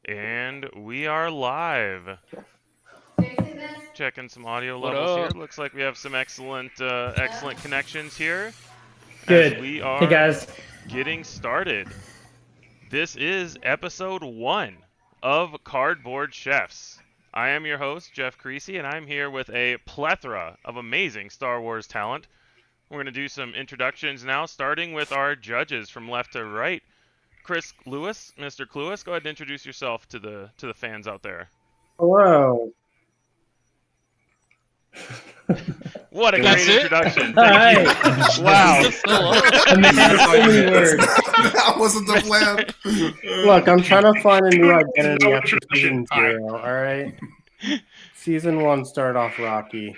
And we are live. Checking some audio levels here. Looks like we have some excellent connections here. Good. As we Hey are guys. getting started. This is episode 1 of Cardboard Chefs. I am your host, Jeff Creasy, and I'm here with a plethora of amazing Star Wars talent. We're going to do some introductions now, starting with our judges from left to right. Chris Lewis, Mr. Cluis, go ahead and introduce yourself to the fans out there. Hello. What a great introduction. All Thank you. right. Wow. A man of so many words. That wasn't the plan. Look, I'm trying to find a new identity after season 0, alright? Season 1 started off rocky.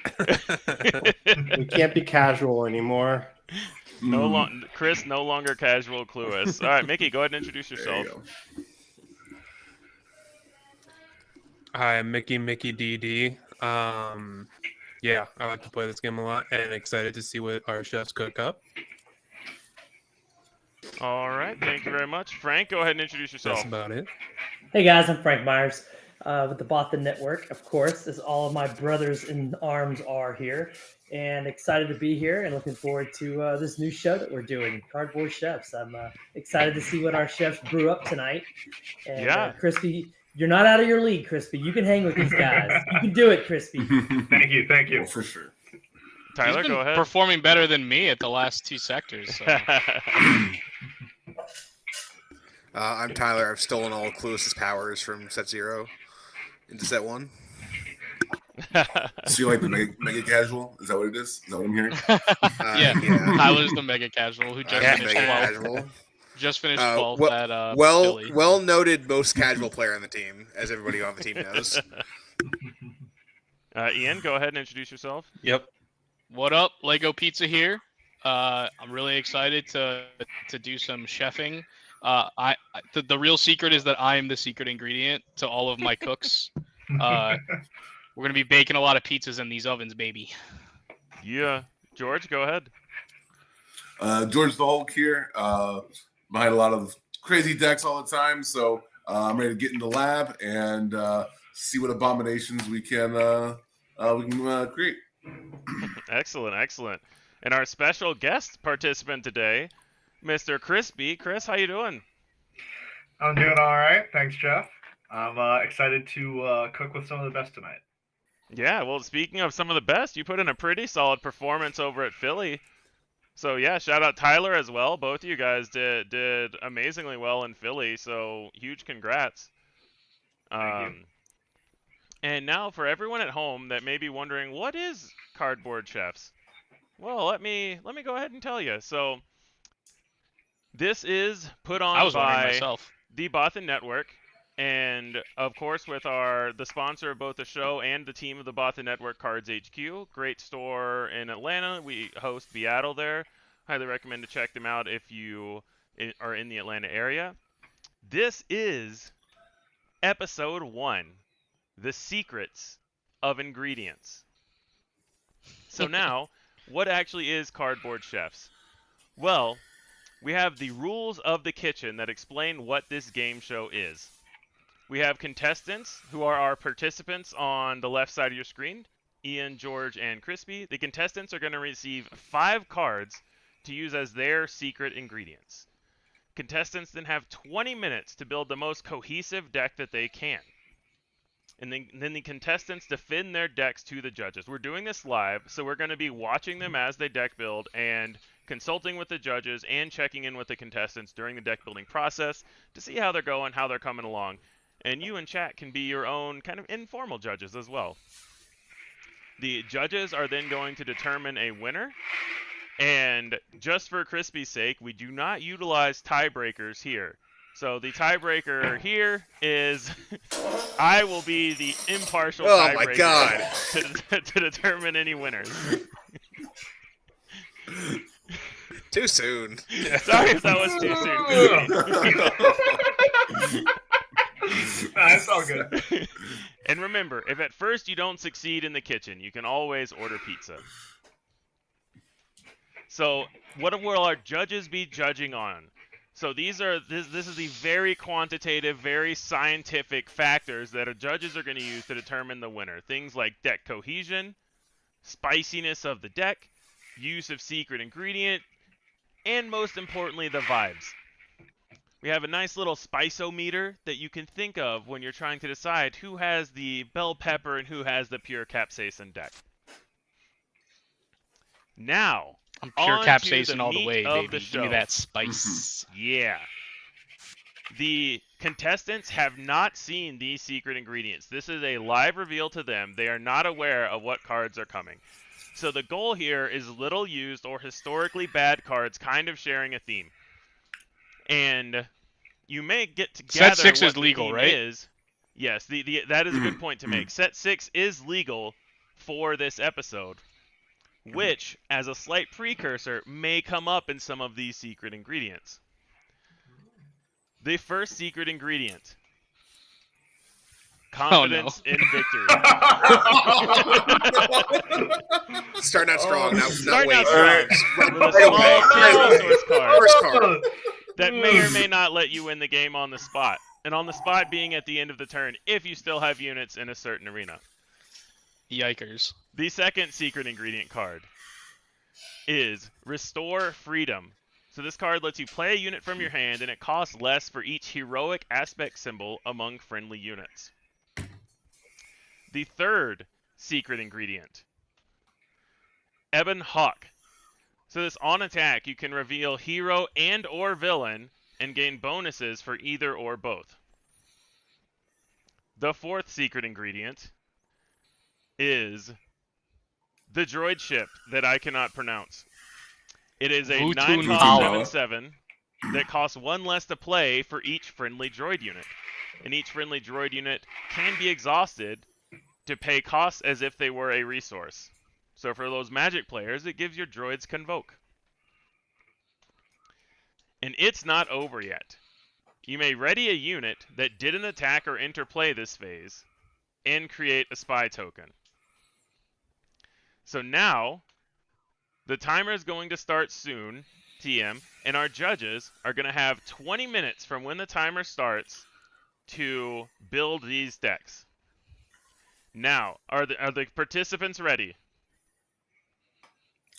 We can't be casual anymore. Chris, no longer casual Cluis. All right, Mickey, go ahead and introduce yourself. Hi, I'm Mickey DD. Yeah, I like to play this game a lot and excited to see what our chefs cook up. All right, thank you very much. Frank, go ahead and introduce yourself. That's about it. Hey guys, I'm Frank Myers with the Bothan Network, of course, as all of my brothers in arms are here. And excited to be here and looking forward to this new show that we're doing, Cardboard Chefs. I'm excited to see what our chefs brew up tonight. And Yeah. Crispy, you're not out of your league, Crispy. You can hang with these guys. You can do it, Crispy. Thank you. For sure. Tyler, He's been go ahead. performing better than me at the last two sectors. So. I'm Tyler. I've stolen all of Cluis's powers from set 0 into set 1. So you like the mega casual? Is that what it is? Is that what I'm hearing? Yeah. Tyler's the mega casual who just finished mega 12th. casual. Just finished 12th at Philly. Well noted most casual player on the team, as everybody on the team knows. Ian, go ahead and introduce yourself. Yep. What up, Lego Pizza here. I'm really excited to do some chefing. The real secret is that I am the secret ingredient to all of my cooks. We're gonna be baking a lot of pizzas in these ovens, baby. Yeah. George, go ahead. George the Hulk here. Behind a lot of crazy decks all the time, so I'm ready to get in the lab and see what abominations we can create. Excellent. And our special guest participant today, Mr. Crispy. Chris, how you doing? I'm doing all right. Thanks, Jeff. I'm excited to cook with some of the best tonight. Yeah, well, speaking of some of the best, you put in a pretty solid performance over at Philly. So, yeah, shout out Tyler as well. Both of you guys did amazingly well in Philly, so huge congrats. Thank you. And now for everyone at home that may be wondering, what is Cardboard Chefs? Well, let me go ahead and tell you. So, this is put on I was wondering by myself. the Bothan Network, and of course with the sponsor of both the show and the team of the Bothan Network, Cards HQ. Great store in Atlanta. We host Beatle there. Highly recommend to check them out if you are in the Atlanta area. This is episode 1, The Secrets of Ingredients. So now, what actually is Cardboard Chefs? Well, we have the rules of the kitchen that explain what this game show is. We have contestants who are our participants on the left side of your screen, Ian, George, and Crispy. The contestants are going to receive 5 cards to use as their secret ingredients. Contestants then have 20 minutes to build the most cohesive deck that they can. And then the contestants defend their decks to the judges. We're doing this live, so we're going to be watching them as they deck build and consulting with the judges and checking in with the contestants during the deck building process to see how they're going, how they're coming along. And you in chat can be your own kind of informal judges as well. The judges are then going to determine a winner. And just for Crispy's sake, we do not utilize tiebreakers here. So the tiebreaker here is I will be the impartial tiebreaker my God. To determine any winners. Too soon. Sorry if that was too soon. It's all good. And remember, if at first you don't succeed in the kitchen, you can always order pizza. So, what will our judges be judging on? So this is the very quantitative, very scientific factors that judges are going to use to determine the winner. Things like deck cohesion, spiciness of the deck, use of secret ingredient, and most importantly, the vibes. We have a nice little spice-o-meter that you can think of when you're trying to decide who has the bell pepper and who has the pure capsaicin deck. Now, I'm pure on to capsaicin the all the meat way, of baby. the Give me show. that spice. Yeah. The contestants have not seen these secret ingredients. This is a live reveal to them. They are not aware of what cards are coming. So the goal here is little used or historically bad cards kind of sharing a theme. And you may get to Set gather 6 what is legal, the theme right? is. Yes, that is a good point to make. Set 6 is legal for this episode, which, as a slight precursor, may come up in some of these secret ingredients. The first secret ingredient. Confidence in victory. Starting out strong. Now Starting wait. out strong with a Right away. small resource card First card. that may or may not let you win the game on the spot. And on the spot being at the end of the turn if you still have units in a certain arena. Yikers. The second secret ingredient card is Restore Freedom. So this card lets you play a unit from your hand, and it costs less for each heroic aspect symbol among friendly units. The third secret ingredient, Ebon Hawk. So this on attack, you can reveal hero and or villain and gain bonuses for either or both. The fourth secret ingredient is the droid ship that I cannot pronounce. It is a Vutun 9-cost 7/7 that costs 1 less to play for each friendly droid unit. And each friendly droid unit can be exhausted to pay costs as if they were a resource. So for those magic players, it gives your droids Convoke. And it's not over yet. You may ready a unit that didn't attack or interplay this phase and create a spy token. So now, the timer is going to start soon, TM, and our judges are going to have 20 minutes from when the timer starts to build these decks. Now, are the participants ready?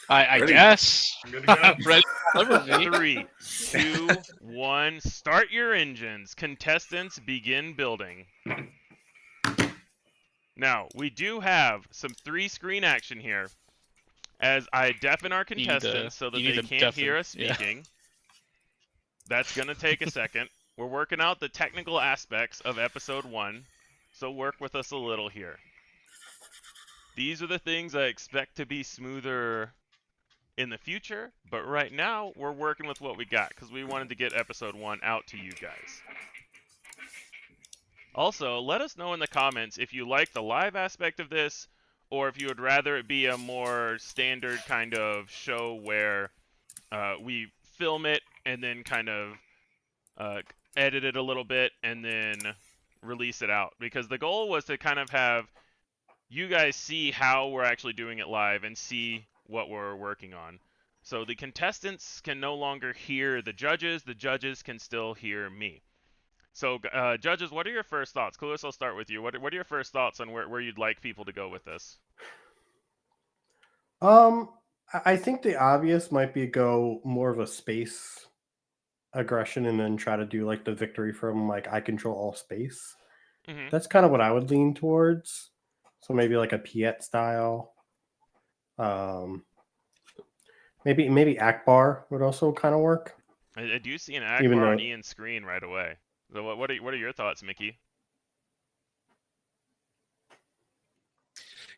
I Ready. guess. I'm good to go. Ready? Deliver me. 3, 2, 1, start your engines. Contestants begin building. Now, we do have some 3-screen action here, as I deafen our You need contestants to- so that you need they to can't deafen, hear us yeah. speaking. That's going to take a second. We're working out the technical aspects of episode 1, so work with us a little here. These are the things I expect to be smoother in the future, but right now we're working with what we got because we wanted to get episode 1 out to you guys. Also, let us know in the comments if you like the live aspect of this or if you would rather it be a more standard kind of show where we film it and then kind of edit it a little bit and then release it out. Because the goal was to kind of have you guys see how we're actually doing it live and see what we're working on. So the contestants can no longer hear the judges can still hear me. So judges, what are your first thoughts? Clueless, I'll start with you. What are your first thoughts on where you'd like people to go with this? I think the obvious might be go more of a space aggression and then try to do like the victory from like I control all space. Mm-hmm. That's kind of what I would lean towards. So maybe like a Piet style. Maybe Akbar would also kind of work. I do see an Even Akbar on though- Ian's screen right away. So what are your thoughts, Mickey?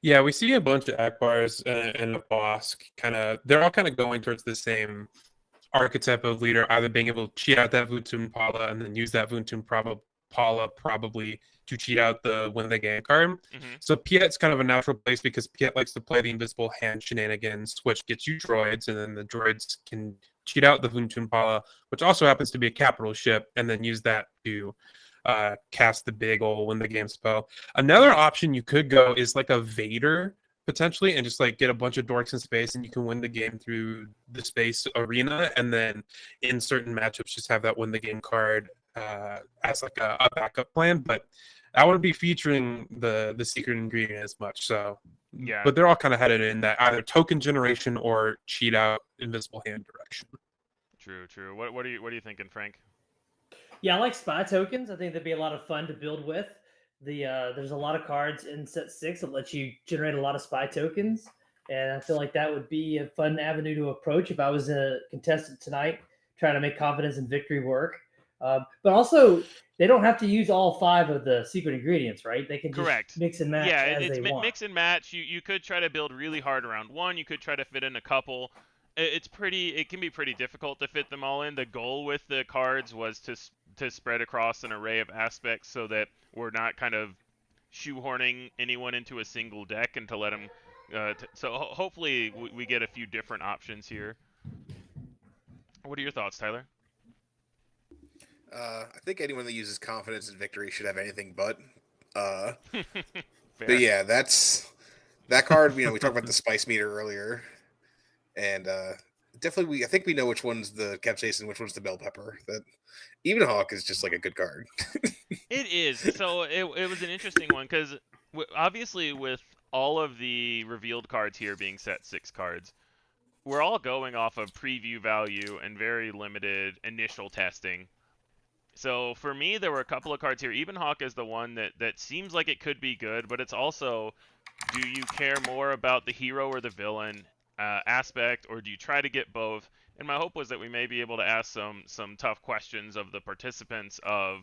Yeah, we see a bunch of Akbars and a Bosk. They're all kind of going towards the same archetype of leader, either being able to cheat out that Vutun Pala and then use that Vutun Pala probably to cheat out the win the game card. Mm-hmm. So Piet's kind of a natural place because Piet likes to play the invisible hand shenanigans, which gets you droids, and then the droids can cheat out the Vutun Pala, which also happens to be a capital ship, and then use that to cast the big ol' win the game spell. Another option you could go is like a Vader potentially, and just like get a bunch of dorks in space, and you can win the game through the space arena, and then in certain matchups, just have that win the game card as like a backup plan. But I wouldn't be featuring the secret ingredient as much. So, Yeah. but they're all kind of headed in that either token generation or cheat out invisible hand direction. True. What are you thinking, Frank? Yeah, I like spy tokens. I think they'd be a lot of fun to build with. There's a lot of cards in set 6 that let you generate a lot of spy tokens, and I feel like that would be a fun avenue to approach if I was a contestant tonight trying to make confidence and victory work. But also, they don't have to use all 5 of the secret ingredients, right? They can just Correct. mix and match Yeah, as it's they want. mix and match. You could try to build really hard around one. You could try to fit in a couple. It can be pretty difficult to fit them all in. The goal with the cards was to spread across an array of aspects so that we're not kind of shoehorning anyone into a single deck and to let them. Hopefully we get a few different options here. What are your thoughts, Tyler? I think anyone that uses confidence and victory should have anything but. Fair. But yeah, that card. We talked about the spice meter earlier, and definitely I think we know which one's the capsaicin, which one's the bell pepper. That even Hawk is just like a good card. It is. So it was an interesting one because obviously with all of the revealed cards here being set 6 cards, we're all going off of preview value and very limited initial testing. So for me, there were a couple of cards here. Even Hawk is the one that seems like it could be good, but it's also, do you care more about the hero or the villain aspect, or do you try to get both? And my hope was that we may be able to ask some tough questions of the participants of,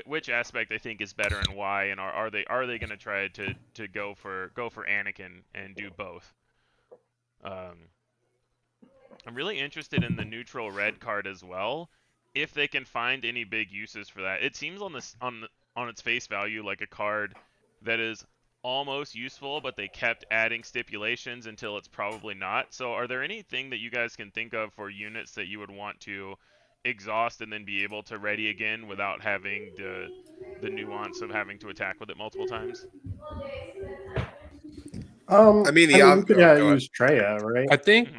which aspect they think is better and why, and are they going to try to go for Anakin and do both? I'm really interested in the neutral red card as well, if they can find any big uses for that. It seems on its face value like a card that is almost useful, but they kept adding stipulations until it's probably not. So are there anything that you guys can think of for units that you would want to exhaust and then be able to ready again without having the nuance of having to attack with it multiple times? You could use Treya, right? I think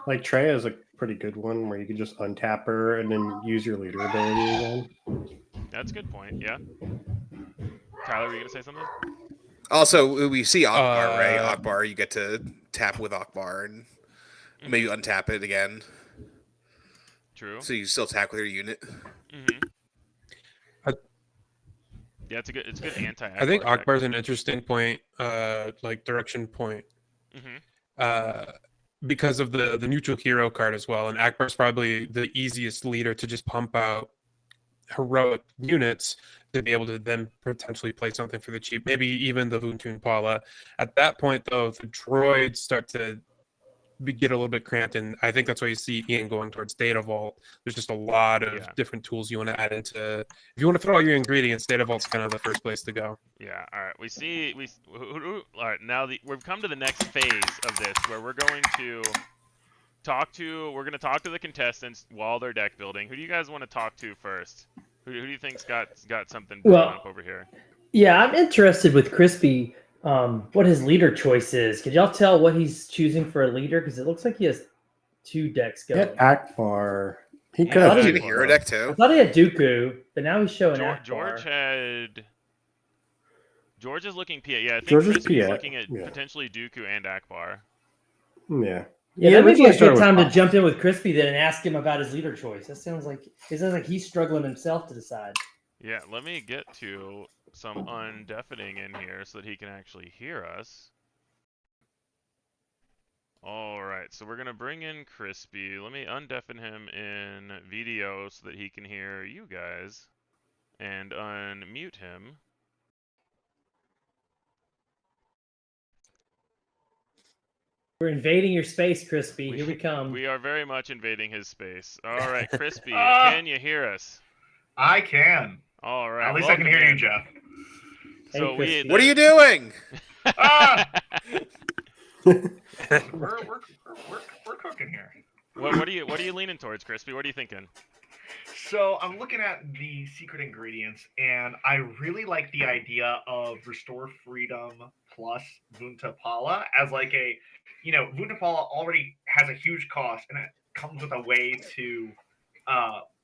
like Treya is a pretty good one where you can just untap her and then use your leader ability again. That's a good point. Yeah. Tyler, were you gonna say something? Also, we see Akbar, right? Akbar, you get to tap with Akbar and maybe untap it again. True. So you still attack with your unit. Yeah, it's a good anti-Akbar. I think effect. Akbar's an interesting point, like direction point. Because of the neutral hero card as well, and Akbar's probably the easiest leader to just pump out heroic units to be able to then potentially play something for the cheap, maybe even the Vuntun Pala. At that point, though, the droids start to get a little bit cramped, and I think that's why you see Ian going towards Data Vault. There's just a lot of different tools you want to add into. If you want to throw all your ingredients, Data Vault's kind of the first place to go. Yeah. All right. All right. Now we've come to the next phase of this, where we're going to talk to the contestants while they're deck building. Who do you guys want to talk to first? Who do you think's got something brewing up over here? Yeah, I'm interested with Crispy. What his leader choice is. Could y'all tell what he's choosing for a leader? Because it looks like he has 2 decks going. Get Akbar. He could have a hero deck too. I thought he had Dooku, but now he's showing Akbar. George is looking PA. Yeah, I think George is Crispy's PA. looking at potentially Dooku and Akbar. Yeah. Yeah, that would be a good time to jump in with Crispy then and ask him about his leader choice. It sounds like he's struggling himself to decide. Yeah, let me get to some undeafening in here so that he can actually hear us. Alright, so we're going to bring in Crispy. Let me undeafen him in video so that he can hear you guys. And unmute him. We're invading your space, Crispy. Here we come. We are very much invading his space. Alright, Crispy, can you hear us? I can. All right. At least I can hear you, Jeff. So what are you doing? We're cooking here. What are you leaning towards, Crispy? What are you thinking? So I'm looking at the secret ingredients, and I really like the idea of restore freedom plus Vuntapala as like a, Vuntapala already has a huge cost and it comes with a way to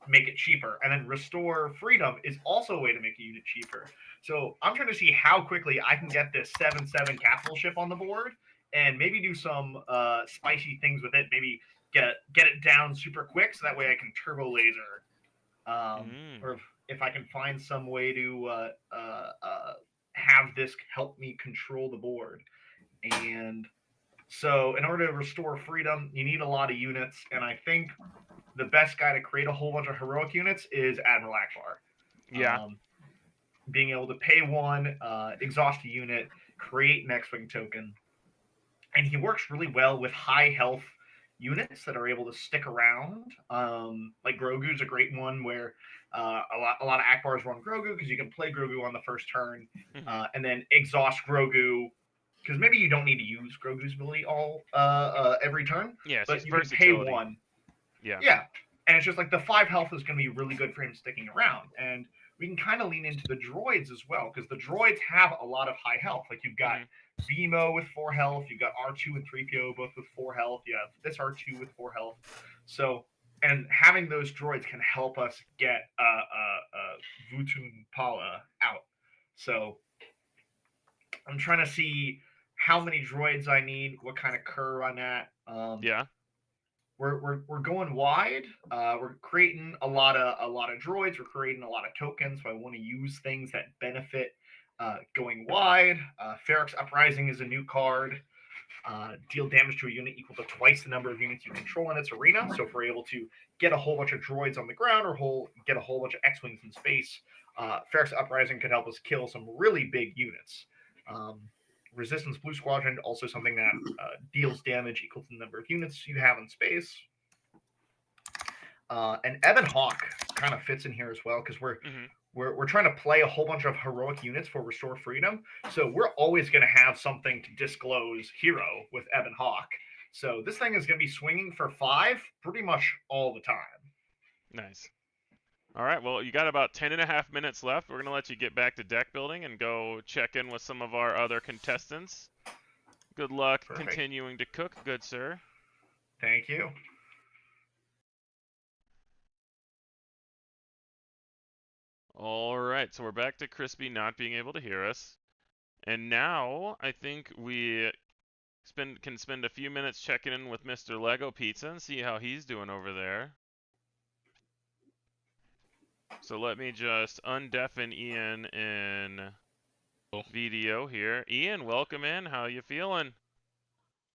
make it cheaper. And then Restore Freedom is also a way to make a unit cheaper. So I'm trying to see how quickly I can get this 7/7 capital ship on the board and maybe do some spicy things with it. Maybe get it down super quick so that way I can turbo laser. Or if I can find some way to have this help me control the board. And so, in order to restore freedom, you need a lot of units. And I think the best guy to create a whole bunch of heroic units is Admiral Akbar. Yeah. Being able to pay one, exhaust a unit, create an X-Wing token. And he works really well with high health units that are able to stick around. Like Grogu's a great one where a lot of Akbars run Grogu because you can play Grogu on the first turn and then exhaust Grogu because maybe you don't need to use Grogu's ability every turn. Yeah, but you can pay one. Yeah, and it's just like the 5 health is going to be really good for him sticking around, and we can kind of lean into the droids as well because the droids have a lot of high health. Like you've got BMO with 4 health, you've got R2 and 3PO both with 4 health, you have this R2 with 4 health. So, and having those droids can help us get Vutun Pala out. So, I'm trying to see how many droids I need, what kind of curve I'm at. We're going wide. We're creating a lot of droids. We're creating a lot of tokens. So I want to use things that benefit going wide. Ferrex Uprising is a new card. Deal damage to a unit equal to twice the number of units you control in its arena. So if we're able to get a whole bunch of droids on the ground or get a whole bunch of X-Wings in space, Ferrex Uprising could help us kill some really big units. Resistance Blue Squadron, also something that deals damage equal to the number of units you have in space. And Ebon Hawk kind of fits in here as well because we're trying to play a whole bunch of heroic units for Restore Freedom. So we're always going to have something to disclose hero with Ebon Hawk. So this thing is going to be swinging for 5 pretty much all the time. Nice. All right, well, you got about 10.5 minutes left. We're going to let you get back to deck building and go check in with some of our other contestants. Good luck continuing to cook, good sir. Thank you. All right, so we're back to Crispy not being able to hear us. And now I think we can spend a few minutes checking in with Mr. Lego Pizza and see how he's doing over there. So let me just undeafen Ian in video here. Ian, welcome in. How you feeling?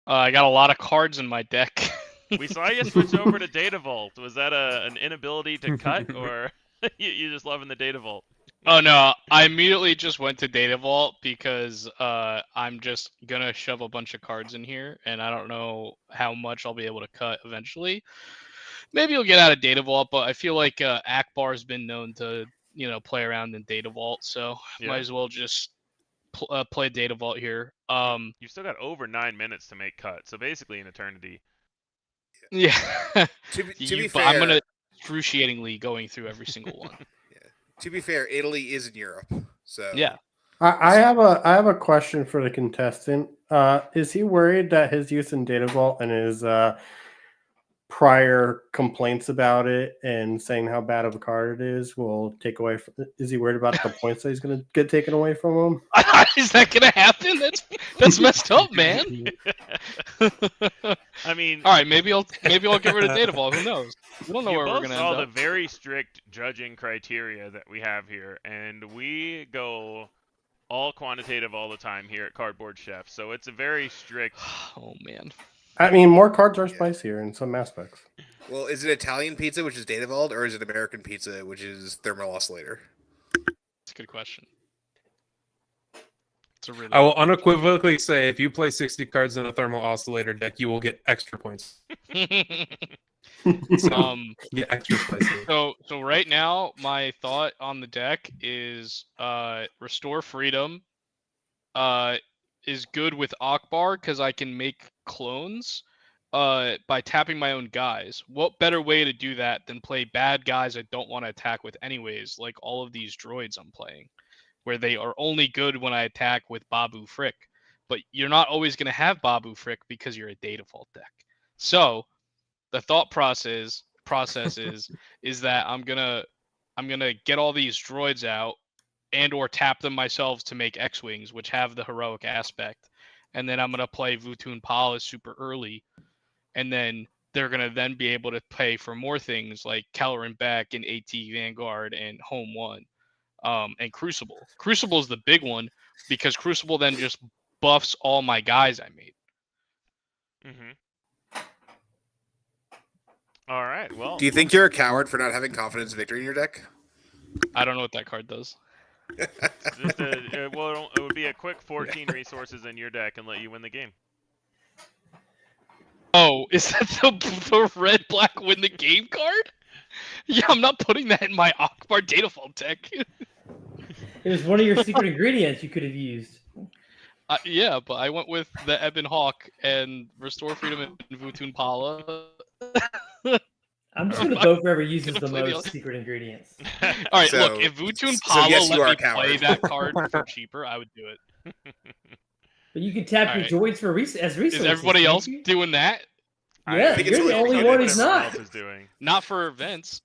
I got a lot of cards in my deck. We saw you switch over to Data Vault. Was that an inability to cut, or you just loving the Data Vault? Oh no, I immediately just went to Data Vault because I'm just gonna shove a bunch of cards in here, and I don't know how much I'll be able to cut eventually. Maybe you'll get out of Data Vault, but I feel like Akbar's been known to, play around in Data Vault, so might as well just play Data Vault here. You still got over 9 minutes to make cuts, so basically an eternity. Yeah. To be fair, I'm gonna excruciatingly going through every single one. To be fair, Italy is in Europe, so yeah. I have a question for the contestant. Is he worried that his use in Data Vault and his prior complaints about it and saying how bad of a card it is will take away from, is he worried about the points that he's going to get taken away from him? Is that going to happen? That's messed up, man. I mean, all right, maybe I'll get rid of Data Vault. Who knows? We don't know where we're going to end up. You both saw the very strict judging criteria that we have here, and we go all quantitative all the time here at Cardboard Chef. So it's a very strict. Oh man. I mean, more cards are spicier in some aspects. Well, is it Italian pizza, which is Data Vault, or is it American pizza, which is Thermal Oscillator? That's a good question. I will unequivocally say if you play 60 cards in a Thermal Oscillator deck, you will get extra points. Yeah, extra points. So right now, my thought on the deck is Restore Freedom is good with Akbar because I can make clones by tapping my own guys. What better way to do that than play bad guys I don't want to attack with anyways, like all of these droids I'm playing, where they are only good when I attack with Babu Frick. but you're not always going to have Babu Frick because you're a data vault deck. So the thought process is that I'm gonna get all these droids out and or tap them myself to make X-wings, which have the heroic aspect, and then I'm gonna play Vutun Pala super early, and then they're gonna then be able to pay for more things like Caloran Beck and AT Vanguard and Home One, and Crucible. Crucible is the big one because Crucible then just buffs all my guys I made. Mm-hmm. All right. Well, Do you think you're a coward for not having confidence in victory in your deck? I don't know what that card does. just well, it would be a quick 14 resources in your deck and let you win the game. Oh, is that the red black win the game card? Yeah, I'm not putting that in my Akbar data vault deck. It was one of your secret ingredients you could have used. Yeah, but I went with the Ebon Hawk and Restore Freedom and Vutun Pala. I'm just going to vote for whoever uses gonna the play the most other- secret ingredients. All right, So- look, if Vutun so Pala yes, you let are me a coward. play that card for cheaper, I would do it. But you can tap All your right. droids for as resources. Is everybody can't else you? doing that? Yeah, think it's you're the only only for one units. who's Everyone not. else is doing. Not for events.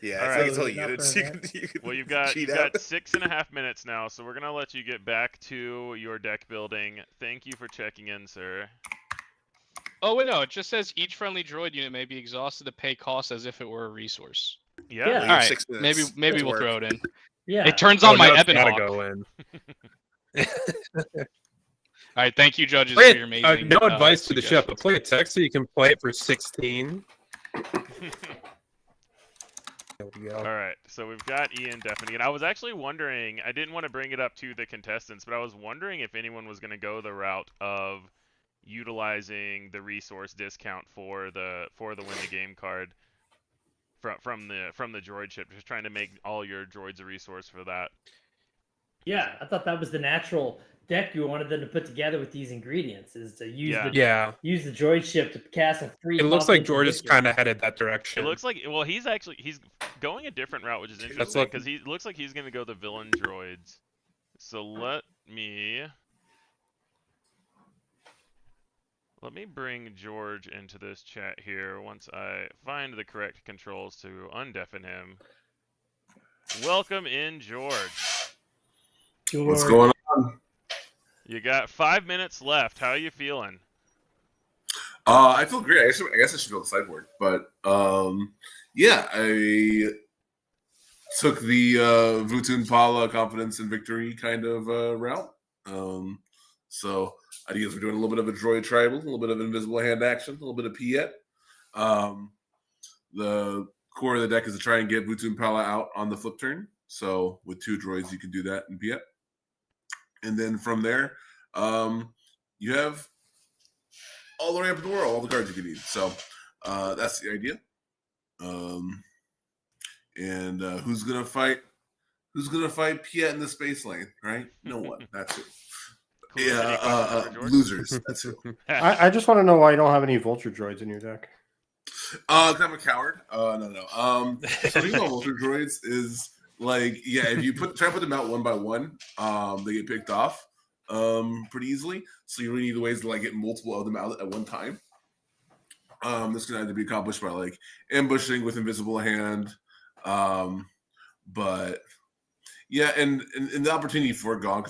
Yeah, All I right. think it's only So, not units. for You can, that. you can Well, you've got cheat out. 6.5 minutes now, so we're gonna let you get back to your deck building. Thank you for checking in, sir. Oh wait, no, it just says each friendly droid unit may be exhausted to pay costs as if it were a resource. Yeah. Yeah. We All have right, 6 minutes maybe to we'll work. throw it in. Yeah. It turns on Oh, my now it's Ebon gotta Hawk. go in. All right, thank you, judges, Play for your it, amazing. no advice to the chef, suggestions. but play a text so you can play it for 16. There we go. All right, so we've got Ian deafening it. I was actually wondering, I didn't want to bring it up to the contestants, but I was wondering if anyone was going to go the route of utilizing the resource discount for the win the game card from the droid ship, just trying to make all your droids a resource for that. Yeah, I thought that was the natural deck you wanted them to put together with these ingredients, is to use Yeah. Yeah, use the droid ship to cast a free. it looks like confidence George is victory. kind of headed that It direction. looks like, well, he's going a different route, which is interesting like- because he looks like he's going to go the villain droids. So let me bring George into this chat here once I find the correct controls to undeafen him. Welcome in, George. What's George. going on? You got 5 minutes left. How are you feeling? I feel great. I guess I should go to sideboard, but yeah, I took the Vutun Pala confidence and victory kind of route. So ideas we're doing a little bit of a droid tribal, a little bit of invisible hand action, a little bit of Piet. The core of the deck is to try and get Vutun Pala out on the flip turn. So with 2 droids, you can do that in Piet. And then from there, you have all the way up to the world, all the cards you can need. So that's the idea. And who's gonna fight? Who's gonna fight Piet in the space lane? Right? No one. That's it. Cool. Any questions for George? Losers. That's it. I just want to know why you don't have any vulture droids in your deck. 'Cause I'm a coward. No. So thing about vulture droids is like, yeah, if you try to put them out one by one, they get picked off pretty easily. So you really need ways to like get multiple of them out at one time. This can either be accomplished by like ambushing with invisible hand, but yeah, and the opportunity for Gonk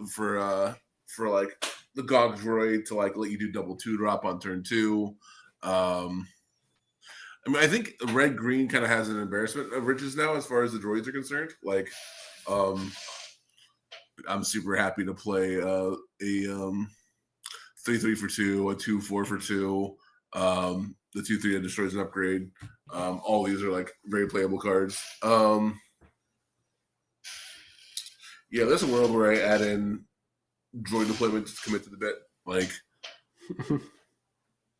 for like the Gonk droid to like let you do double 2-drop on turn 2. I mean, I think red green kind of has an embarrassment of riches now as far as the droids are concerned. Like, I'm super happy to play a 3/3 for 2, a 2/4 for 2. The 2/3 that destroys an upgrade. All these are like very playable cards. Yeah, there's a world where I add in droid deployment to commit to the bit. Like,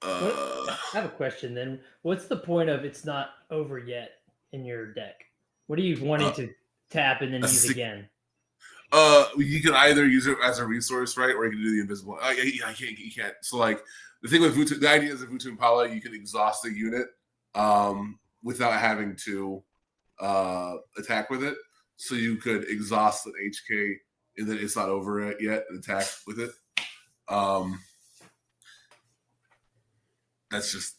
I have a question then. What's the point of it's not over yet in your deck? What are you wanting to tap and then use again? You can either use it as a resource, right, or you can do the invisible. You can't. So, like, the thing with Vutun, the idea is that Vutun Pala, you can exhaust a unit without having to attack with it. So you could exhaust an HK, and then it's not over it yet, and attack with it. That's just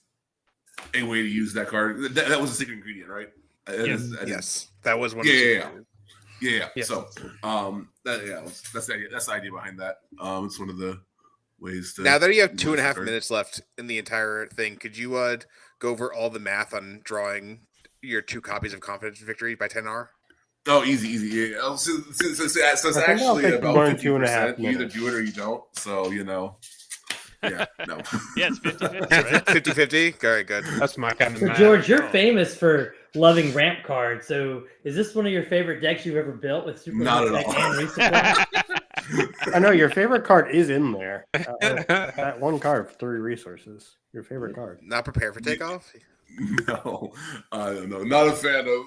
a way to use that card. That was a secret ingredient, right? Yes, that was one. Yeah. Yes. So, that's the idea behind that. It's one of the ways to. Now that you have utilize the 2.5 card. minutes left in the entire thing, could you go over all the math on drawing your 2 copies of Confidence Victory by 10R? Oh, easy. Yeah. So it's I think I'll actually take about more than 2.5 50%. You either minutes. do it or you don't. So yeah, no. Yeah, it's 50-50, right? 50-50? All right, good. That's my kind of So math. George, you're famous for loving ramp cards. So is this one of your favorite decks you've ever built with super Not at deck all. and resupply? I know your favorite card is in there. That one card for 3 resources. Your favorite card. Not prepared for takeoff? No, I don't know. Not a fan of.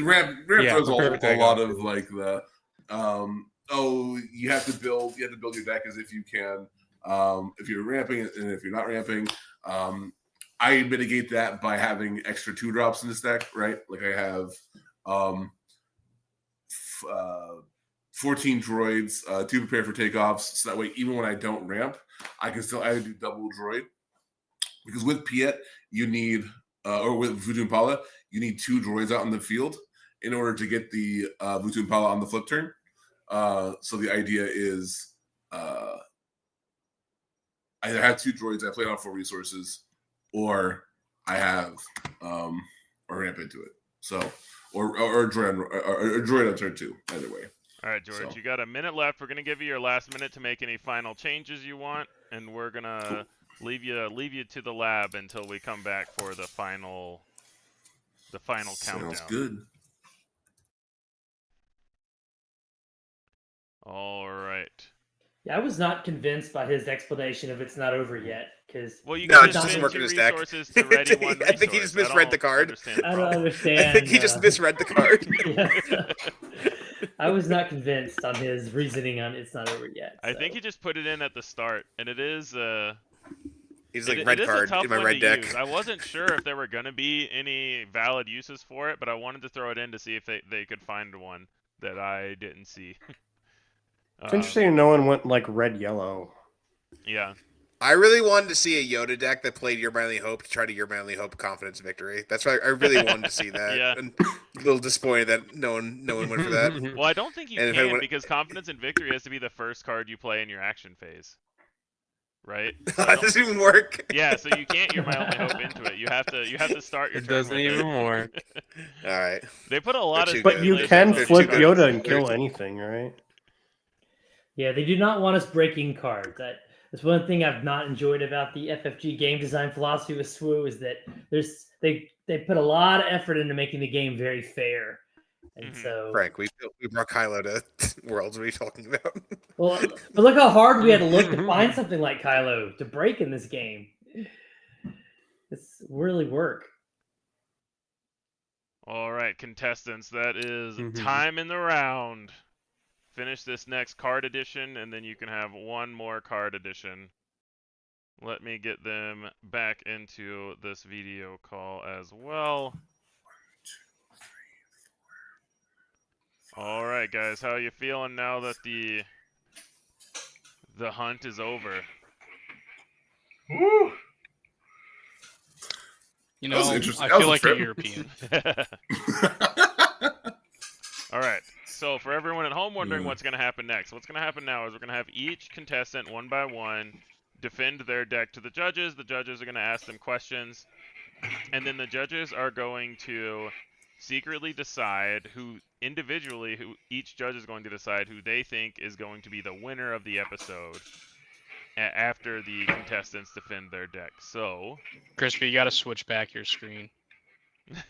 Ramp Yeah, throws perfect a lot takeoff. of like the. You have to build your deck as if you can. If you're ramping and if you're not ramping, I mitigate that by having extra 2-drops in this deck, right? Like I have 14 droids, 2 prepare for takeoffs, so that way even when I don't ramp, I can still either do double droid. Because with Piet, you need, or with Voodoo Impala, you need 2 droids out in the field in order to get the Voodoo Impala on the flip turn. So the idea is either have 2 droids, I play it on 4 resources, or I have or ramp into it. So or droid on turn 2, either way. All right, George, So. you got a minute left. We're gonna give you your last minute to make any final changes you want, and we're gonna leave you to the lab until we come back for the final countdown. Sounds good. All right. Yeah, I was not convinced by his explanation of it's not over yet because Well, you No, can it just doesn't spend work 2 in his deck. resources to ready 1 I think he resource. just misread the card. Understand the I don't problem. understand. I think he just misread the card. Yes. I was not convinced on his reasoning on it's not over yet. I think he just put it in at the start, and it is He's like, it red is a card tough in my one red to deck. use. I wasn't sure if there were gonna be any valid uses for it, but I wanted to throw it in to see if they could find one that I didn't see. It's interesting no one went like red-yellow. Yeah. I really wanted to see a Yoda deck that played Your Manly Hope to try to Your Manly Hope Confidence Victory. That's why I really wanted to see that. Yeah. And a little disappointed that no one went for that. Well, I don't think you And if can anyone- because Confidence and Victory has to be the first card you play in your action phase. Right? That doesn't even work. Yeah, so you can't Your Manly Hope into it. You have to start your It turn doesn't with even it. work. All right. They put a lot They're of too But good. you stipulations can on They're it. flip too good. Yoda and They're kill too- anything, right? Yeah, they do not want us breaking cards. That's one thing I've not enjoyed about the FFG game design philosophy with SWU is that they put a lot of effort into making the game very fair. And Mhm. so Frank, we brought Kylo to Worlds. What are you talking about? well, but look how hard we had to look to find something like Kylo to break in this game. It's really work. All right, contestants, that is Mhm. time in the round. Finish this next card edition, and then you can have one more card edition. Let me get them back into this video call as well. All right, guys, how you feeling now that the hunt is over? Woo! You That was know, interesting. I That was feel a like a trip. European. All right. So for everyone at home wondering Yeah. what's going to happen next, what's going to happen now is we're going to have each contestant one by one defend their deck to the judges. The judges are going to ask them questions, and then the judges are going to secretly decide who each judge is going to decide who they think is going to be the winner of the episode after the contestants defend their deck. So Crispy, you got to switch back your screen.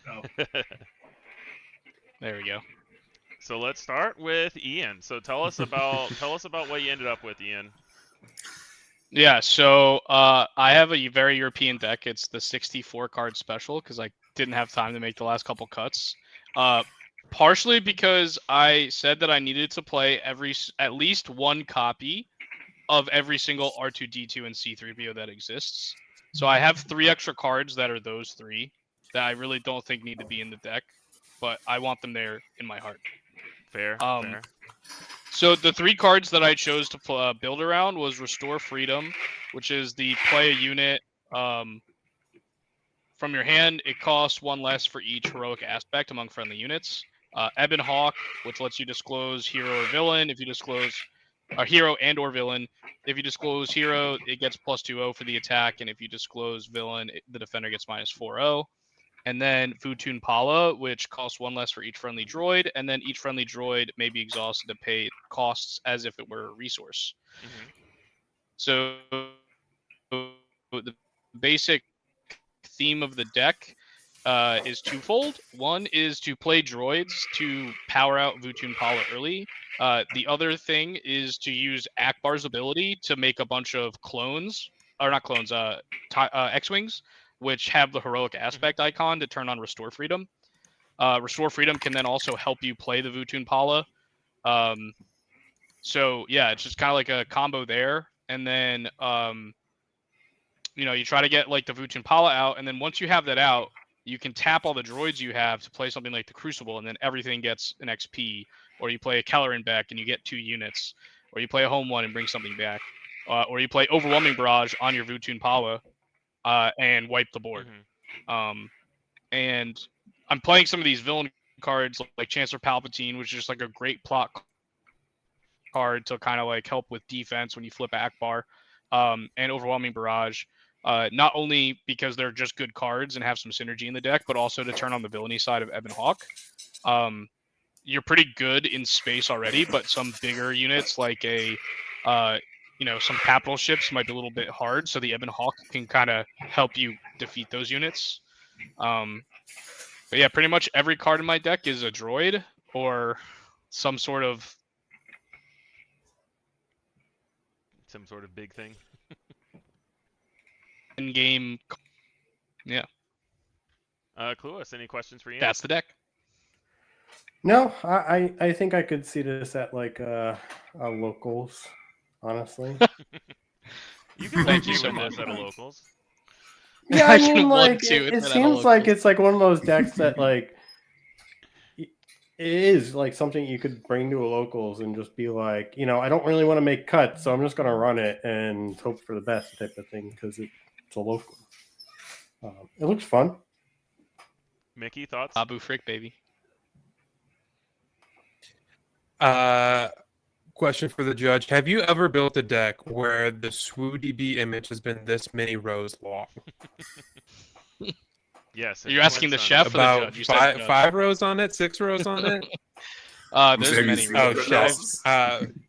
Oh. There we go. So let's start with Ian. So tell us about what you ended up with, Ian. Yeah, so I have a very European deck. It's the 64 card special because I didn't have time to make the last couple cuts. Partially because I said that I needed to play at least one copy of every single R2D2 and C3PO that exists. So I have 3 extra cards that are those 3 that I really don't think need to be in the deck, but I want them there in my heart. Fair. Um, Fair. So the 3 cards that I chose to build around was Restore Freedom, which is the play a unit from your hand. It costs 1 less for each heroic aspect among friendly units. Ebon Hawk, which lets you disclose hero or villain. If you disclose a hero and or villain, if you disclose hero, it gets +2/0 for the attack, and if you disclose villain, the defender gets -4/0. And then Futun Pala, which costs 1 less for each friendly droid, and then each friendly droid may be exhausted to pay costs as if it were a resource. Mhm. So the basic theme of the deck is twofold. One is to play droids to power out Futun Pala early. The other thing is to use Akbar's ability to make a bunch of clones, or not clones, X-Wings, which have the heroic aspect icon to turn on Restore Freedom. Restore Freedom can then also help you play the Futun Pala. So yeah, it's just kind of like a combo there. And then you try to get like the Futun Pala out, and then once you have that out, you can tap all the droids you have to play something like the Crucible, and then everything gets an XP. Or you play a Kelleran back and you get 2 units. Or you play a home one and bring something back. Or you play Overwhelming Barrage on your Futun Pala and wipe the board. And I'm playing some of these villain cards like Chancellor Palpatine, which is just like a great plot card to kind of like help with defense when you flip Akbar, and Overwhelming Barrage. Not only because they're just good cards and have some synergy in the deck, but also to turn on the villainy side of Ebon Hawk. You're pretty good in space already, but some bigger units like some capital ships might be a little bit hard, so the Ebon Hawk can kind of help you defeat those units. But yeah, pretty much every card in my deck is a droid or some sort of big thing. in-game. Yeah. Clueless, any questions for you? That's the deck. No, I think I could see this at like locals, honestly. You can Thank play you so with much. this at a locals. Yeah, I I can mean, want like to it if it seems had a like local. it's like one of those decks that like it is like something you could bring to a locals and just be like, I don't really want to make cuts, so I'm just gonna run it and hope for the best type of thing because it's a local. It looks fun. Mickey, thoughts? Abu Frick, baby. Question for the judge: have you ever built a deck where the SWODB image has been this many rows long? Yes. Are you asking the Quince on chef it. or the About judge? You said judge. 5 rows on it, 6 rows on it. There's Have you many. seen Oh, it? chef.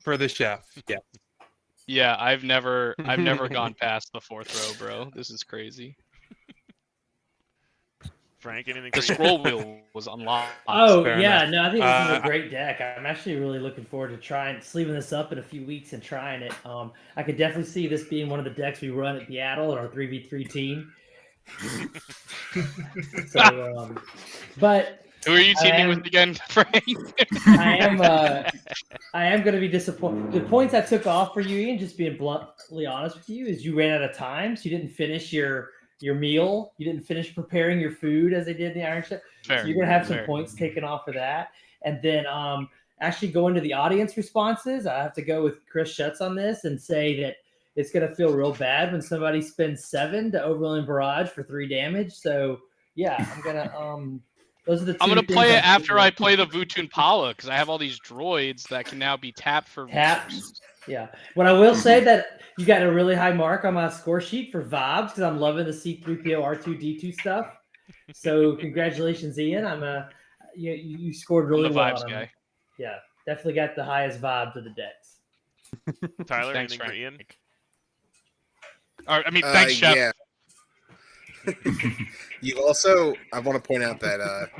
For the chef. Yeah. Yeah, I've never gone past the 4th row, bro. This is crazy. Frank, anything The for you? scroll wheel was unlocked. Oh fair yeah, enough. no, I think this is a I- great deck. I'm actually really looking forward to sleeving this up in a few weeks and trying it. I could definitely see this being one of the decks we run at Seattle in our 3v3 team. So, but Who are you I teaming am- with again, Frank? I am going to be disappointed. The points I took off for you, Ian, just being bluntly honest with you, is you ran out of time, so you didn't finish your meal. You didn't finish preparing your food as they did in the Iron Chef. Fair. So you're going to have some Fair. points taken off for that. And then actually going to the audience responses, I have to go with Chris Schutz on this and say that it's going to feel real bad when somebody spends 7 to Overwhelming Barrage for 3 damage. So yeah, I'm going to those are the two I'm gonna things play it I'm after thinking I of. play the Futun Pala because I have all these droids that can now be tapped for Taps. resources. Yeah. What I will say that you got a really high mark on my score sheet for vibes because I'm loving the C3PO R2D2 stuff. So congratulations, Ian. You scored really I'm the well vibes on them. guy. Yeah, definitely got the highest vibes of the decks. Tyler, Thanks, anything for Frank. Ian? Thanks, Chef. Yeah. You also, I want to point out that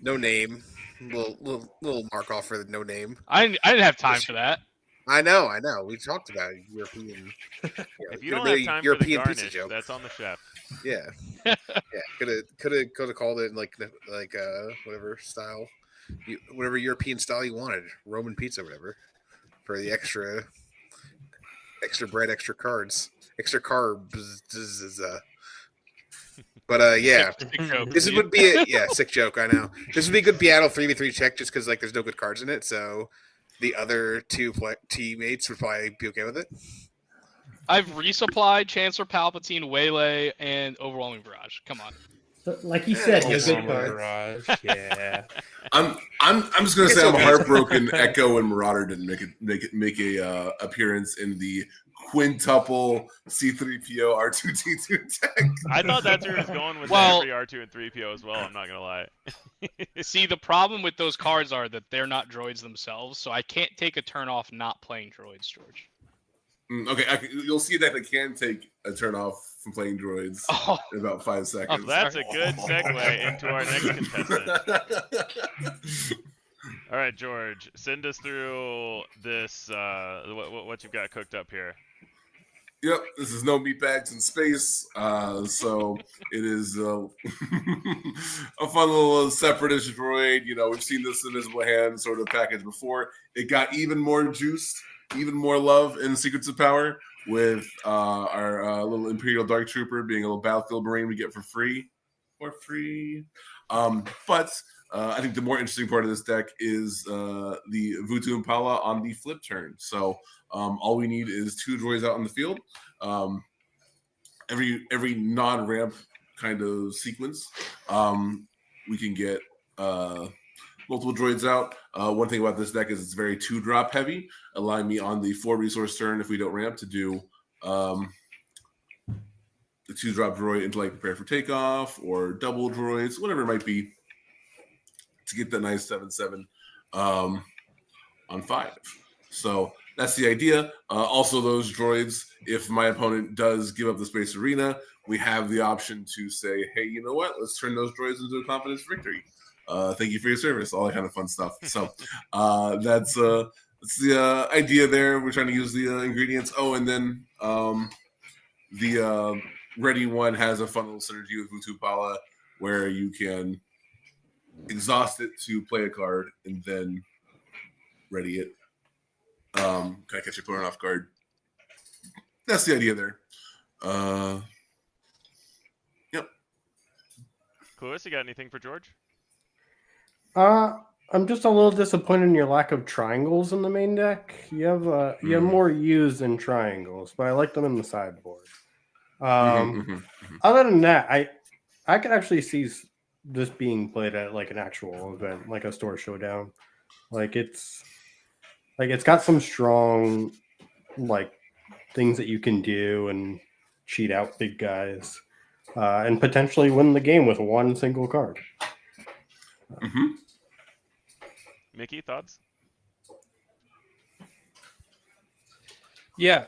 no name, little mark off for the no name. I didn't have time for that. I know. We talked about it, European. If you don't have time for the European pizza garnish, joke. that's on the chef. Yeah, yeah. Could have called it like whatever style, whatever European style you wanted, Roman pizza, whatever, for the extra bread, extra cards, extra carbs. But yeah, Sick joke. this would be sick joke. I know this would be a good Seattle 3v3 check just because like there's no good cards in it. So the other two teammates would probably be okay with it. I've resupplied Chancellor Palpatine, Waylay, and Overwhelming Barrage. Come on. So, like you said, Yes. they're good Overwhelming cards. Barrage, yeah. I'm just gonna It's say I'm okay. heartbroken. Echo and Marauder didn't make a appearance in the quintuple C3PO R2D2 deck. I thought that's where he was going with Well- every R2 and 3PO as well. I'm not gonna lie. See, the problem with those cards are that they're not droids themselves, so I can't take a turn off not playing droids, George. Okay, you'll see that they can take a turn off from playing droids Oh, in about 5 seconds. That's a good segue into our next contestant. All right, George, send us through this. What you've got cooked up here. Yep, this is no meatbags in space. So it is a fun little separatist droid. You know, we've seen this invisible hand sort of package before. It got even more juiced, even more love in Secrets of Power with our little Imperial Dark Trooper being a little battlefield marine we get for free. But I think the more interesting part of this deck is the Vutu Impala on the flip turn. So all we need is 2 droids out on the field. Every non-ramp kind of sequence, we can get multiple droids out. One thing about this deck is it's very 2-drop heavy, allowing me on the 4-resource turn, if we don't ramp, to do the 2-drop droid into like prepare for takeoff or double droids, whatever it might be, to get that nice 7/7 on 5. So that's the idea. Also, those droids, if my opponent does give up the space arena, we have the option to say, hey, you know what? Let's turn those droids into a confidence victory. Thank you for your service, all that kind of fun stuff. So that's the idea there. We're trying to use the ingredients. Oh, and then the Ready One has a fun little synergy with Vutu Pala where you can exhaust it to play a card and then ready it. Kind of catch your opponent off guard. That's the idea there. Yep. Cluis, you got anything for George? I'm just a little disappointed in your lack of triangles in the main deck. You have more U's than triangles, but I like them in the sideboard. Other than that, I could actually see this being played at like an actual event, like a store showdown. It's got some strong like things that you can do and cheat out big guys, and potentially win the game with one single card. Mickey, thoughts? Yeah,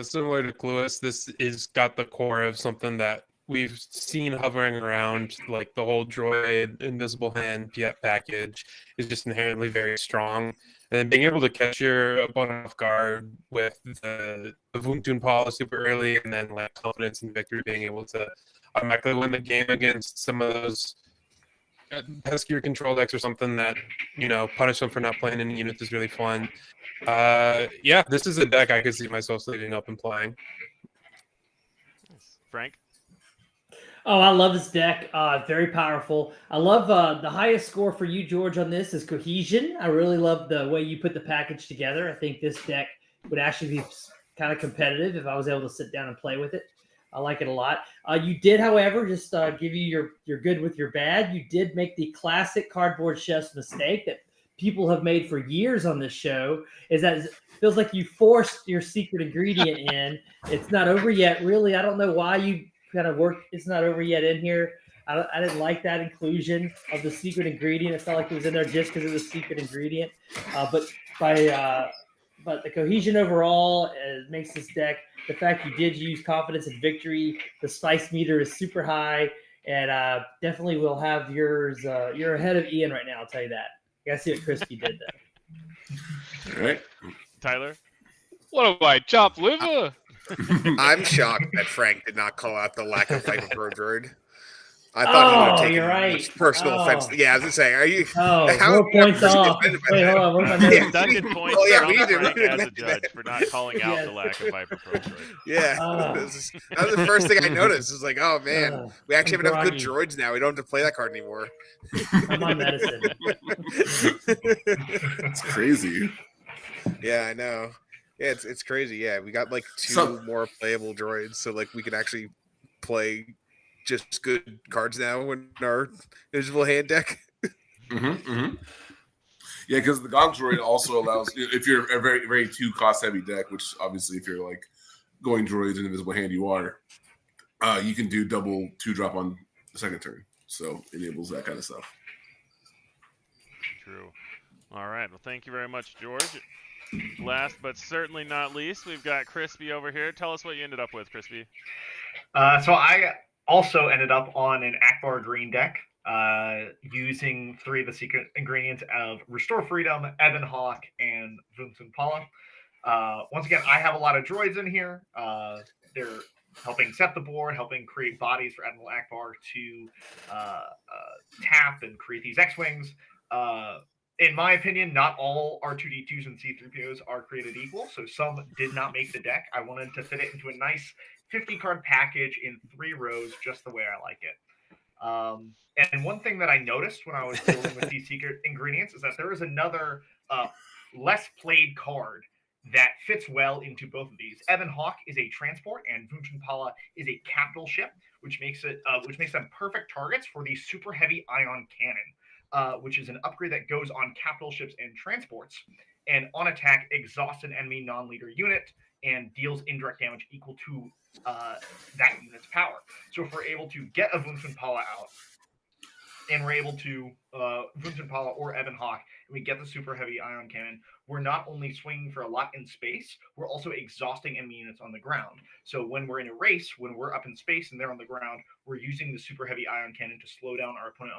similar to Cluis, this is got the core of something that we've seen hovering around, like the whole droid, invisible hand, jet package is just inherently very strong. And then being able to catch your opponent off guard with the Vuntun Paula super early, and then like confidence and victory, being able to automatically win the game against some of those peskier control decks or something that, you know, punish them for not playing any units is really fun. Yeah, this is a deck I could see myself sleeving up and playing. Frank? Oh, I love this deck. Very powerful. I love the highest score for you, George, on this is Cohesion. I really love the way you put the package together. I think this deck would actually be kind of competitive if I was able to sit down and play with it. I like it a lot. You did, however, just give you your good with your bad. You did make the classic cardboard chef's mistake that people have made for years on this show, is that it feels like you forced your secret ingredient in. It's not over yet. Really, I don't know why you kind of worked. It's not over yet in here. I didn't like that inclusion of the secret ingredient. It felt like it was in there just because it was a secret ingredient. But the cohesion overall makes this deck. The fact you did use confidence and victory, the spice meter is super high, and definitely will have yours. You're ahead of Ian right now. I'll tell you that. You gotta see what Crispy did though. All right. Tyler? what am I, chopped liver? I'm shocked that Frank did not call out the lack of Viper Pro Droid. I thought he would have taken you're right. personal offense. Yeah, I was just saying, are you? Oh, how more points off. offended by Wait, that? hold on. What am I Yeah. doing? Duncan points Oh, yeah, from we need to- Frank we need to as a mention judge that. for not calling out Yes. the lack of Viper Pro Droid. Yeah, that was the first thing I noticed. It was like, oh man, we actually have enough good groggy. droids now. We don't have to play that card anymore. I'm on medicine. It's crazy. Yeah, I know. Yeah, it's crazy. Yeah, we got like 2 So- more playable droids, so like we can actually play just good cards now in our invisible hand deck. Yeah, because the Gong Droid also allows, if you're a very, very 2 cost heavy deck, which obviously if you're like going droids and invisible hand, you are, you can do double 2-drop on the second turn. So it enables that kind of stuff. True. All right. Well, thank you very much, George. Last but certainly not least, we've got Crispy over here. Tell us what you ended up with, Crispy. So I also ended up on an Akbar Green deck using 3 of the secret ingredients of Restore Freedom, Ebon Hawk, and Vunsun Pala. Once again, I have a lot of droids in here. They're helping set the board, helping create bodies for Admiral Akbar to tap and create these X-Wings. In my opinion, not all R2-D2s and C-3POs are created equal, so some did not make the deck. I wanted to fit it into a nice 50-card package in 3 rows, just the way I like it. And one thing that I noticed when I was dealing with these secret ingredients is that there is another less played card that fits well into both of these. Ebon Hawk is a transport, and Vunsun Pala is a capital ship, which makes them perfect targets for the super heavy ion cannon, which is an upgrade that goes on capital ships and transports, and on attack exhausts an enemy non-leader unit and deals indirect damage equal to that unit's power. So if we're able to get a Vunsun Pala out, and we're able to Vunsun Pala or Ebon Hawk, and we get the super heavy ion cannon, we're not only swinging for a lot in space, we're also exhausting enemy units on the ground. So when we're in a race, when we're up in space and they're on the ground, we're using the super heavy ion cannon to slow down our opponent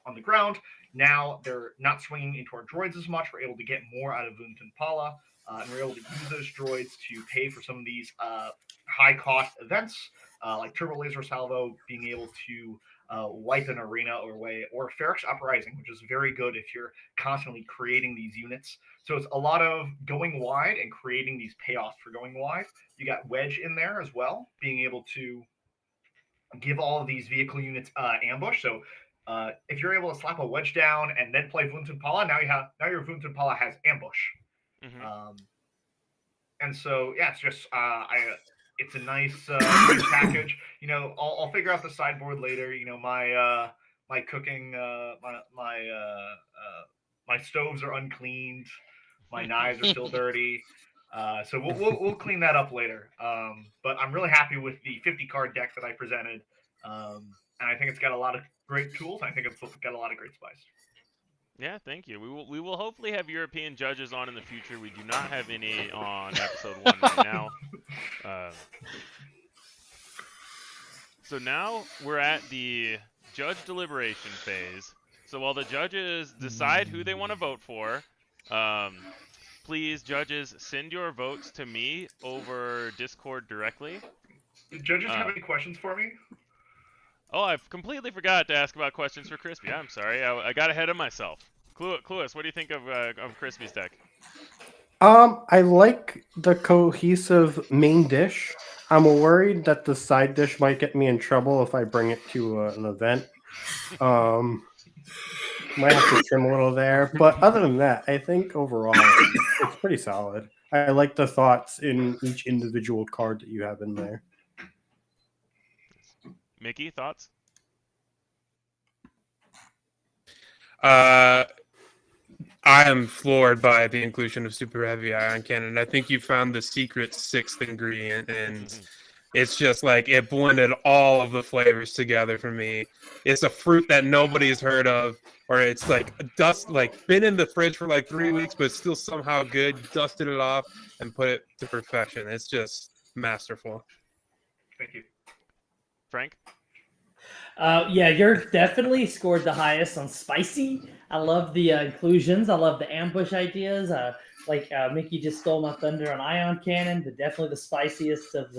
on the ground. Now they're not swinging into our droids as much. We're able to get more out of Vunsun Pala, and we're able to use those droids to pay for some of these high-cost events, like Turbo Laser Salvo, being able to wipe an arena away, or Ferrix Uprising, which is very good if you're constantly creating these units. So it's a lot of going wide and creating these payoffs for going wide. You got Wedge in there as well, being able to give all of these vehicle units ambush. So if you're able to slap a Wedge down and then play Vunsun Pala, now your Vunsun Pala has ambush. Mm-hmm. And so yeah, it's just it's a nice package. You know, I'll figure out the sideboard later. You know, my cooking, my stoves are uncleaned. My knives are still dirty. So we'll clean that up later. But I'm really happy with the 50 card deck that I presented, and I think it's got a lot of great tools. And I think it's got a lot of great spice. Yeah, thank you. We will hopefully have European judges on in the future. We do not have any on episode 1 right now. So now we're at the judge deliberation phase. So while the judges decide who they want to vote for, please, judges, send your votes to me over Discord directly. Do judges have any questions for me? Oh, I've completely forgot to ask about questions for Crispy. I'm sorry. I got ahead of myself. Clueless, what do you think of Crispy's deck? I like the cohesive main dish. I'm worried that the side dish might get me in trouble if I bring it to an event. Might have to trim a little there, but other than that, I think overall it's pretty solid. I like the thoughts in each individual card that you have in there. Mickey, thoughts? I am floored by the inclusion of super heavy ion cannon. I think you found the secret 6th ingredient, and it's just like it blended all of the flavors together for me. It's a fruit that nobody's heard of, or it's like dust, like been in the fridge for like 3 weeks, but still somehow good. Dusted it off and put it to perfection. It's just masterful. Thank you, Frank? Yeah, you're definitely scored the highest on spicy. I love the inclusions. I love the ambush ideas. Mickey just stole my thunder on ion cannon. Definitely the spiciest of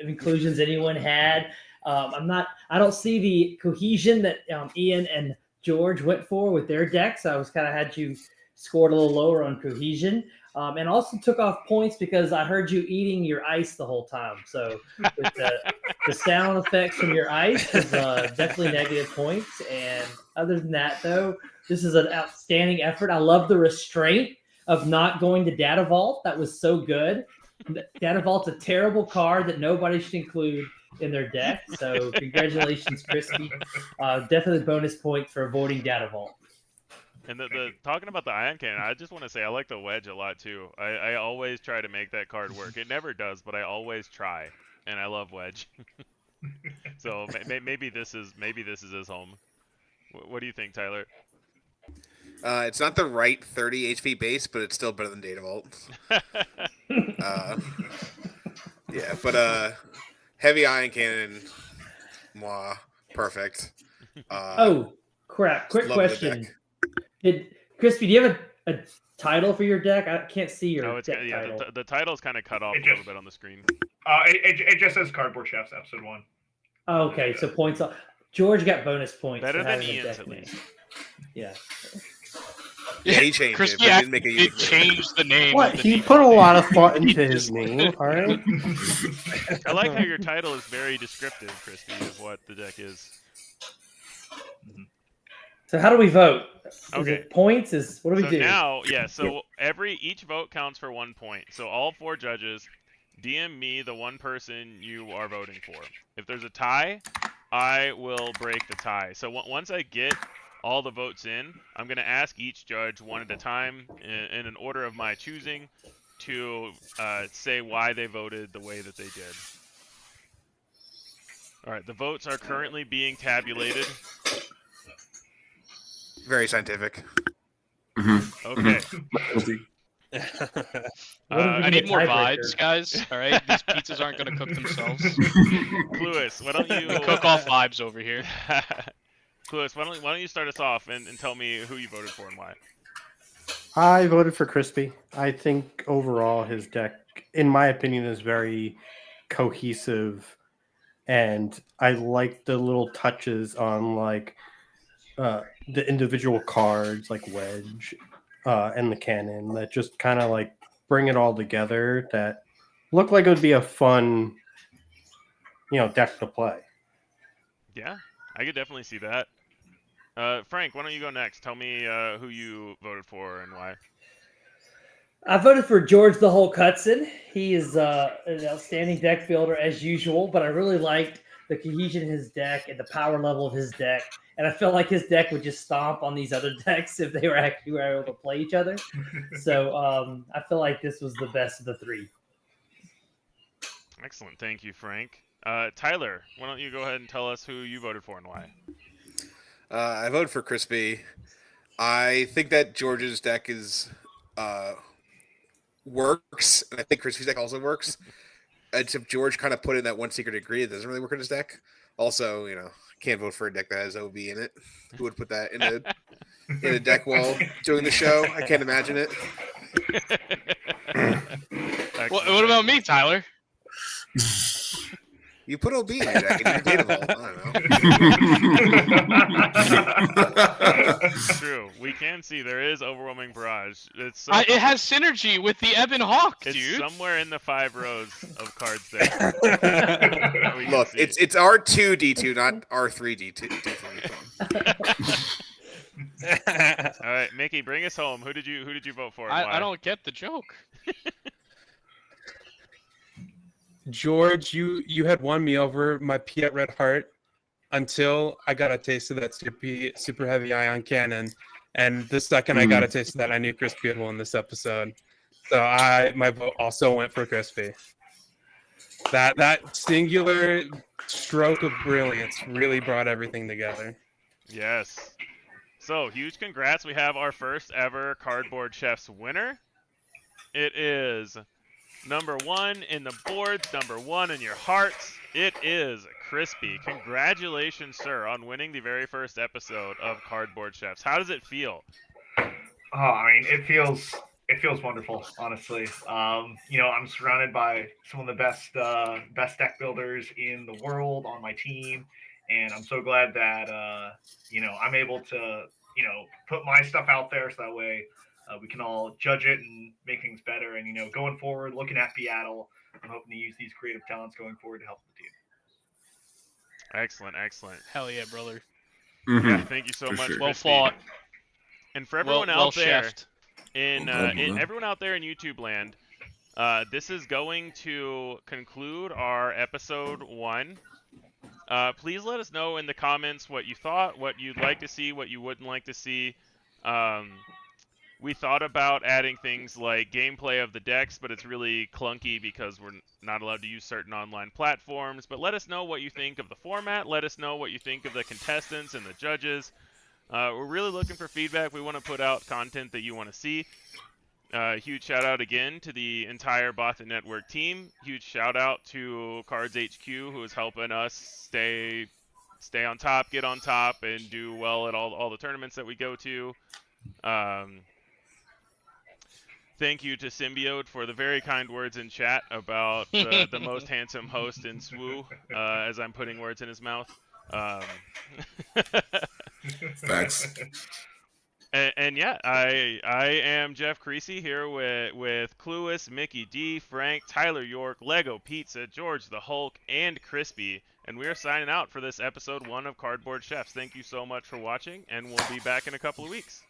inclusions anyone had. I don't see the cohesion that Ian and George went for with their decks. I was kind of had you scored a little lower on cohesion. And also took off points because I heard you eating your ice the whole time. So with the sound effects from your ice was definitely negative points. And other than that, though, this is an outstanding effort. I love the restraint. of not going to Data Vault. That was so good. Data Vault's a terrible card that nobody should include in their deck. So congratulations, Crispy. Definitely bonus points for avoiding Data Vault. And the talking about the ion cannon, I just want to say I like the wedge a lot too. I always try to make that card work. It never does, but I always try, and I love wedge. So maybe this is his home. What do you think, Tyler? It's not the right 30 HP base, but it's still better than Data Vault. Yeah, but heavy ion cannon, mwah, perfect. Oh crap! Quick love the question: deck. Did Crispy? Do you have a title for your deck? I can't see your No, it's deck yeah. title. The title's kind of cut off It a little just- bit on the screen. It just says Cardboard Chefs episode 1. Oh, okay, so points off. George got bonus points. Better for than having a Ian's deck at name. least. Yeah. Yeah, he changed Chris, it, but he didn't make a it changed the name. What? of the He default put a name. lot of thought into his name. All right. I like how your title is very descriptive, Crispy, of what the deck is. So how do we vote? Is Okay. it points? What do we So do? now, yeah, so each vote counts for 1 point. So all 4 judges DM me the one person you are voting for. If there's a tie, I will break the tie. So once I get all the votes in, I'm going to ask each judge one at a time in an order of my choosing to say why they voted the way that they did. All right, the votes are currently being tabulated. Very scientific. Okay. What if we I get need a more tiebreaker? vibes, guys. All right, these pizzas aren't going to cook themselves. Clueless, why don't you Cook off vibes over here. Clueless, why don't you start us off and tell me who you voted for and why? I voted for Crispy. I think overall his deck, in my opinion, is very cohesive, and I like the little touches on like the individual cards, like Wedge and the cannon, that just kind of like bring it all together. That look like it would be a fun, deck to play. Yeah, I could definitely see that. Frank, why don't you go next? Tell me who you voted for and why. I voted for George the Hulk Hudson. He is an outstanding deck builder as usual, but I really liked the cohesion of his deck and the power level of his deck. And I felt like his deck would just stomp on these other decks if they were actually able to play each other. So I feel like this was the best of the 3. Excellent, thank you, Frank. Tyler, why don't you go ahead and tell us who you voted for and why? I voted for Crispy. I think that George's deck is works, and I think Crispy's deck also works. Except George kind of put in that one secret ingredient that doesn't really work in his deck. Also, can't vote for a deck that has OB in it. Who would put that in a deck while doing the show? I can't imagine it. What about me, Tyler? You put OB in your deck and you're Data Vault. I don't know. True. We can see there is overwhelming barrage. It's It has synergy with the Ebon Hawk, it's dude. somewhere in the 5 rows of cards there. We can Look, see it's R2D2, not R3D2. All right, Mickey, bring us home. Who did you vote for? And why? I don't get the joke. George, you had won me over my Piet Red Heart until I got a taste of that super heavy ion cannon. And the second I got a taste of that, I knew Crispy had won this episode. So my vote also went for Crispy. That singular stroke of brilliance really brought everything together. Yes. So, huge congrats. We have our first ever Cardboard Chefs winner. It is number 1 in the boards, number 1 in your hearts. It is Crispy. Congratulations, sir, on winning the very first episode of Cardboard Chefs. How does it feel? Oh, I mean, it feels wonderful, honestly. I'm surrounded by some of the best deck builders in the world on my team, and I'm so glad that I'm able to put my stuff out there so that way we can all judge it and make things better. And going forward, looking at Seattle, I'm hoping to use these creative talents going forward to help the team. Excellent, excellent. Hell yeah, brother. Yeah, thank you so For much, sure. Well Crispy. fought. And for everyone Well out there, chefed. Okay. everyone out there in YouTube land, this is going to conclude our episode 1. Please let us know in the comments what you thought, what you'd like to see, what you wouldn't like to see. We thought about adding things like gameplay of the decks, but it's really clunky because we're not allowed to use certain online platforms. But let us know what you think of the format. Let us know what you think of the contestants and the judges. We're really looking for feedback. We want to put out content that you want to see. Huge shout out again to the entire Bothan Network team. Huge shout out to Cards HQ, who is helping us stay on top, get on top, and do well at all the tournaments that we go to. Thank you to Symbiote for the very kind words in chat about the most handsome host in SWU, as I'm putting words in his mouth. Facts. And yeah, I am Jeff Creasy here with Clueless, Mickey D, Frank, Tyler York, Lego Pizza, George the Hulk, and Crispy. And we are signing out for this episode 1 of Cardboard Chefs. Thank you so much for watching, and we'll be back in a couple of weeks.